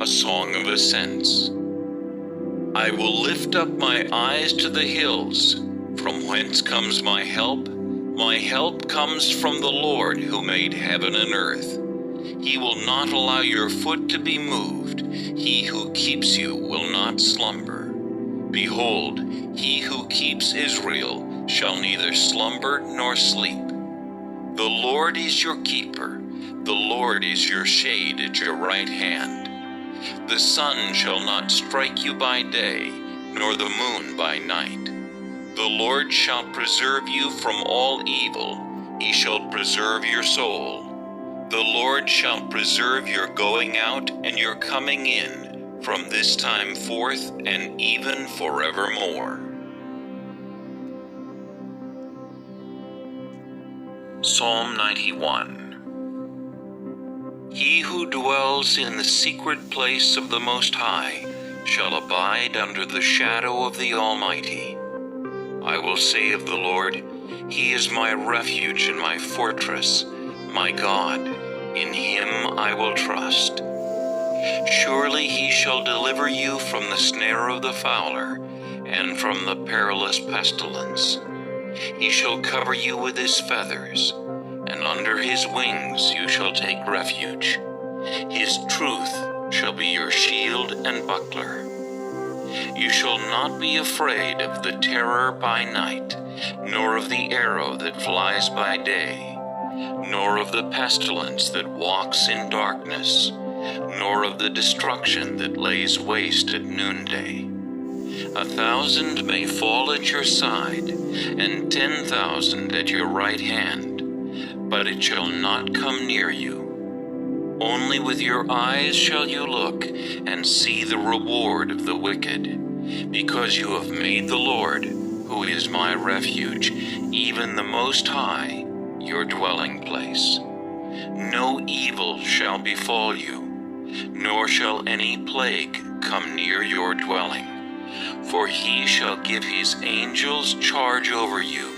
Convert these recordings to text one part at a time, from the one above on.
A Song of Ascents. I will lift up my eyes to the hills. From whence comes my help? My help comes from the Lord who made heaven and earth. He will not allow your foot to be moved. He who keeps you will not slumber. Behold, he who keeps Israel shall neither slumber nor sleep. The Lord is your keeper. The Lord is your shade at your right hand. The sun shall not strike you by day, nor the moon by night. The Lord shall preserve you from all evil. He shall preserve your soul. The Lord shall preserve your going out and your coming in, from this time forth and even forevermore. Psalm 91. He who dwells in the secret place of the Most High shall abide under the shadow of the Almighty. I will say of the Lord, He is my refuge and my fortress, my God, in Him I will trust. Surely He shall deliver you from the snare of the fowler and from the perilous pestilence. He shall cover you with His feathers, and under His wings you shall take refuge. His truth shall be your shield and buckler. You shall not be afraid of the terror by night, nor of the arrow that flies by day, nor of the pestilence that walks in darkness, nor of the destruction that lays waste at noonday. 1,000 may fall at your side, and 10,000 at your right hand, but it shall not come near you. Only with your eyes shall you look and see the reward of the wicked, because you have made the Lord, who is my refuge, even the Most High, your dwelling place. No evil shall befall you, nor shall any plague come near your dwelling. For He shall give His angels charge over you,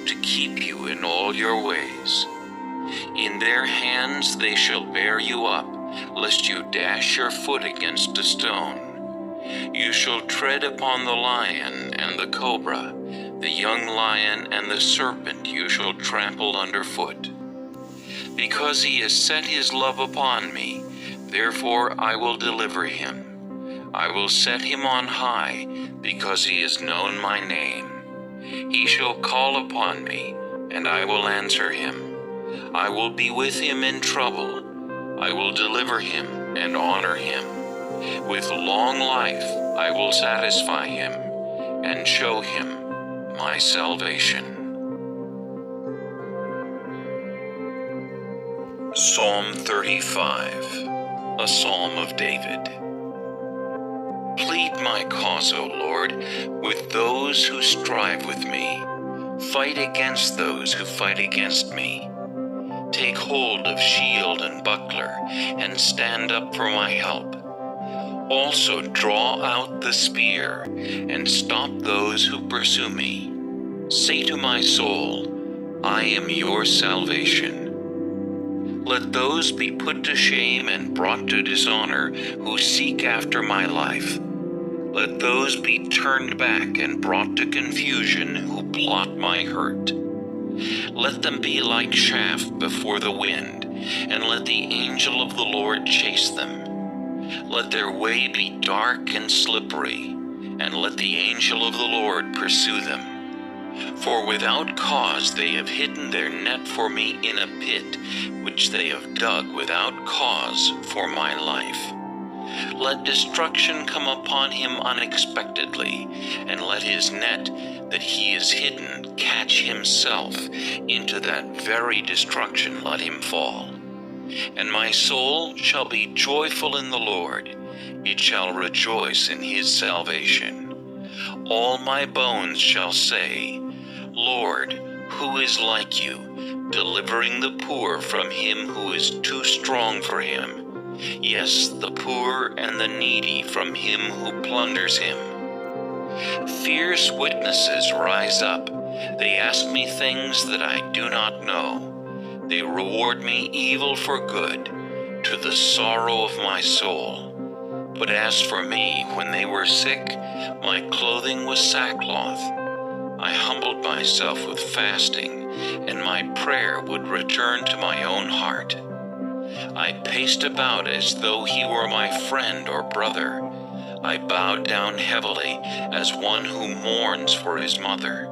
to keep you in all your ways. In their hands they shall bear you up, lest you dash your foot against a stone. You shall tread upon the lion and the cobra, the young lion and the serpent you shall trample underfoot. Because He has set His love upon me, therefore I will deliver Him. I will set Him on high, because He has known my name. He shall call upon me, and I will answer him. I will be with him in trouble. I will deliver him and honor him. With long life I will satisfy him and show him my salvation. Psalm 35, a Psalm of David. Plead my cause, O Lord, with those who strive with me. Fight against those who fight against me. Take hold of shield and buckler, and stand up for my help. Also draw out the spear, and stop those who pursue me. Say to my soul, I am your salvation. Let those be put to shame and brought to dishonor who seek after my life. Let those be turned back and brought to confusion who plot my hurt. Let them be like chaff before the wind, and let the angel of the Lord chase them. Let their way be dark and slippery, and let the angel of the Lord pursue them. For without cause they have hidden their net for me in a pit, which they have dug without cause for my life. Let destruction come upon him unexpectedly, and let his net that he is hidden catch himself. Into that very destruction let him fall. And my soul shall be joyful in the Lord. It shall rejoice in his salvation. All my bones shall say, Lord, who is like you, delivering the poor from him who is too strong for him? Yes, the poor and the needy from him who plunders him. Fierce witnesses rise up. They ask me things that I do not know. They reward me evil for good, to the sorrow of my soul. But as for me, when they were sick, my clothing was sackcloth. I humbled myself with fasting, and my prayer would return to my own heart. I paced about as though he were my friend or brother. I bowed down heavily as one who mourns for his mother.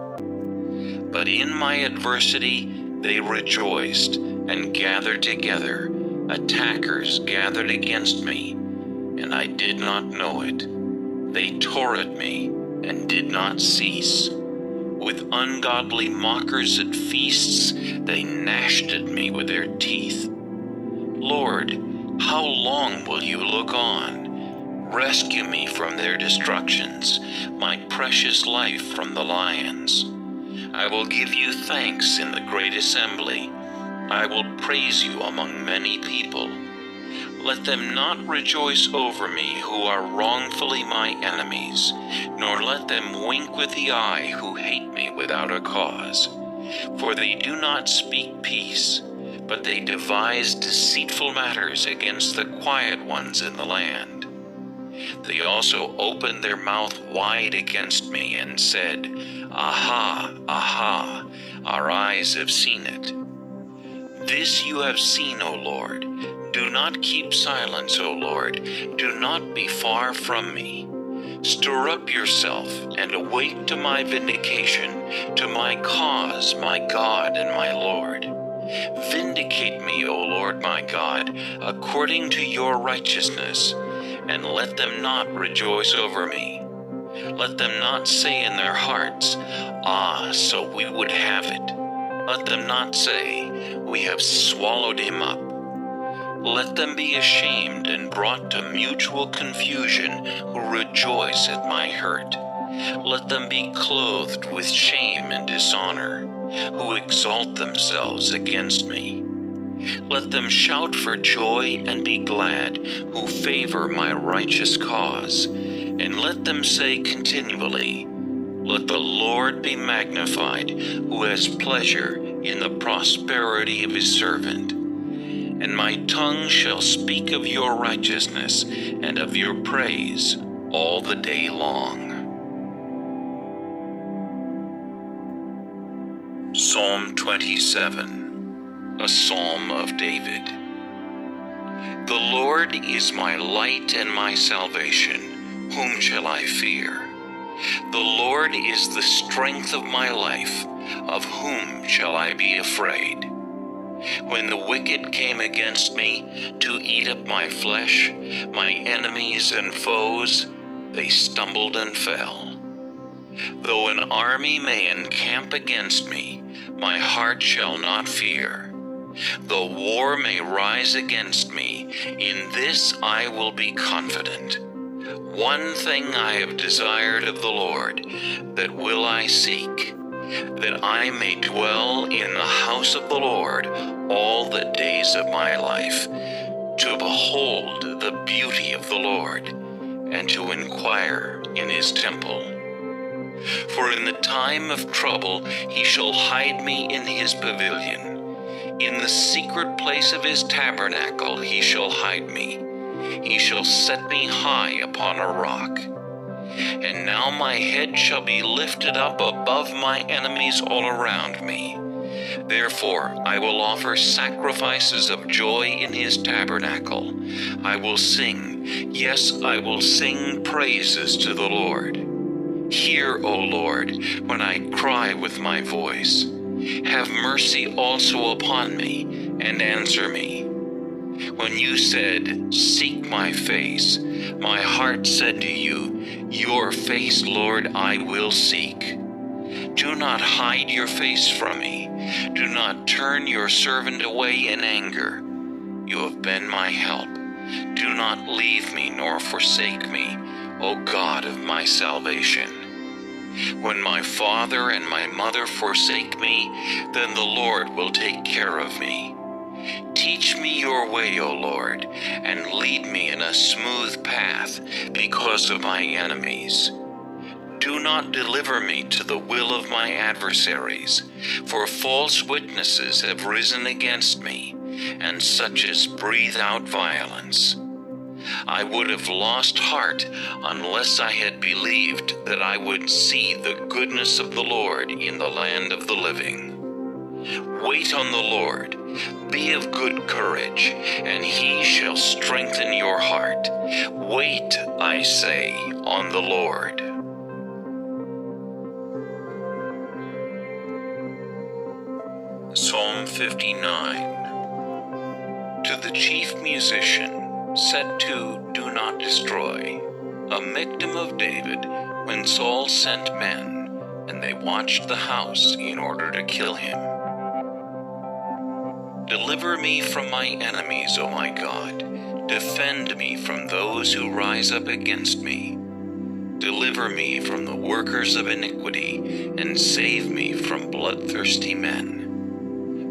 But in my adversity they rejoiced and gathered together. Attackers gathered against me, and I did not know it. They tore at me and did not cease. With ungodly mockers at feasts, they gnashed at me with their teeth. Lord, how long will you look on? Rescue me from their destructions, my precious life from the lions. I will give you thanks in the great assembly. I will praise you among many people. Let them not rejoice over me who are wrongfully my enemies, nor let them wink with the eye who hate me without a cause. For they do not speak peace, but they devise deceitful matters against the quiet ones in the land. They also opened their mouth wide against me and said, Aha, aha, our eyes have seen it. This you have seen, O Lord. Do not keep silence, O Lord. Do not be far from me. Stir up yourself and awake to my vindication, to my cause, my God and my Lord. Vindicate me, O Lord my God, according to your righteousness, and let them not rejoice over me. Let them not say in their hearts, Ah, so we would have it. Let them not say, We have swallowed him up. Let them be ashamed and brought to mutual confusion who rejoice at my hurt. Let them be clothed with shame and dishonor, who exalt themselves against me. Let them shout for joy and be glad, who favor my righteous cause. And let them say continually, Let the Lord be magnified, who has pleasure in the prosperity of his servant. And my tongue shall speak of your righteousness and of your praise all the day long. Psalm 27, a Psalm of David. The Lord is my light and my salvation. Whom shall I fear? The Lord is the strength of my life. Of whom shall I be afraid? When the wicked came against me to eat up my flesh, my enemies and foes, they stumbled and fell. Though an army may encamp against me, my heart shall not fear. Though war may rise against me, in this I will be confident. One thing I have desired of the Lord, that will I seek, that I may dwell in the house of the Lord all the days of my life, to behold the beauty of the Lord, and to inquire in his temple. For in the time of trouble he shall hide me in his pavilion. In the secret place of his tabernacle he shall hide me. He shall set me high upon a rock. And now my head shall be lifted up above my enemies all around me. Therefore I will offer sacrifices of joy in his tabernacle. I will sing, yes, I will sing praises to the Lord. Hear, O Lord, when I cry with my voice. Have mercy also upon me, and answer me. When you said, Seek my face, my heart said to you, Your face, Lord, I will seek. Do not hide your face from me. Do not turn your servant away in anger. You have been my help. Do not leave me nor forsake me, O God of my salvation. When my father and my mother forsake me, then the Lord will take care of me. Teach me your way, O Lord, and lead me in a smooth path because of my enemies. Do not deliver me to the will of my adversaries, for false witnesses have risen against me, and such as breathe out violence. I would have lost heart unless I had believed that I would see the goodness of the Lord in the land of the living. Wait on the Lord, be of good courage, and he shall strengthen your heart. Wait, I say, on the Lord. Psalm 59. To the chief musician, set to Do Not Destroy, a Michtam of David, when Saul sent men, and they watched the house in order to kill him. Deliver me from my enemies, O my God. Defend me from those who rise up against me. Deliver me from the workers of iniquity, and save me from bloodthirsty men.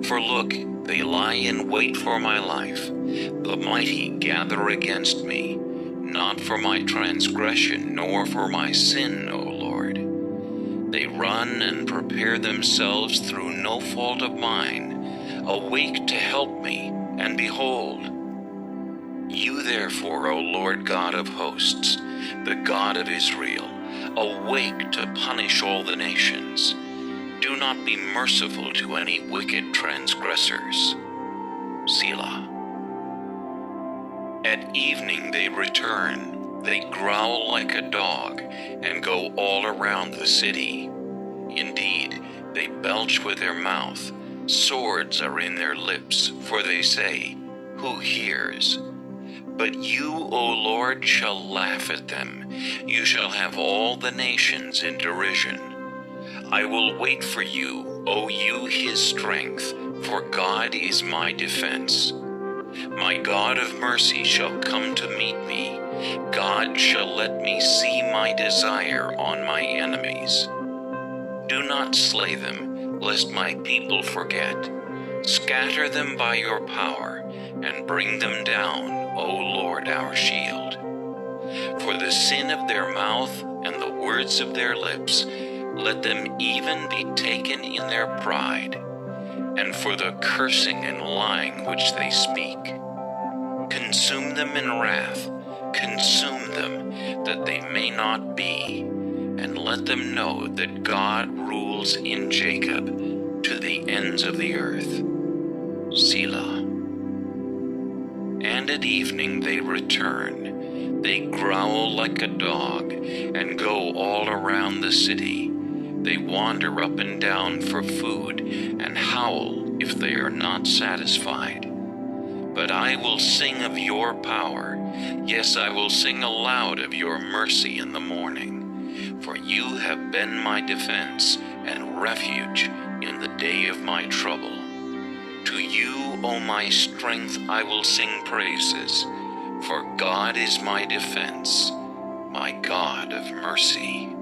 For look, they lie in wait for my life. The mighty gather against me, not for my transgression, nor for my sin, O Lord. They run and prepare themselves through no fault of mine. Awake to help me, and behold. You therefore, O Lord God of hosts, the God of Israel, awake to punish all the nations. Do not be merciful to any wicked transgressors. Selah. At evening they return. They growl like a dog and go all around the city. Indeed, they belch with their mouth. Swords are in their lips, for they say, Who hears? But you, O Lord, shall laugh at them. You shall have all the nations in derision. I will wait for you, O you his strength, for God is my defense. My God of mercy shall come to meet me. God shall let me see my desire on my enemies. Do not slay them, lest my people forget. Scatter them by your power, and bring them down, O Lord our shield. For the sin of their mouth and the words of their lips, let them even be taken in their pride, and for the cursing and lying which they speak. Consume them in wrath, consume them, that they may not be, and let them know that God rules in Jacob to the ends of the earth. Selah. And at evening they return. They growl like a dog and go all around the city. They wander up and down for food and howl if they are not satisfied. But I will sing of your power. Yes, I will sing aloud of your mercy in the morning. For you have been my defense and refuge in the day of my trouble. To you, O my strength, I will sing praises, for God is my defense, my God of mercy.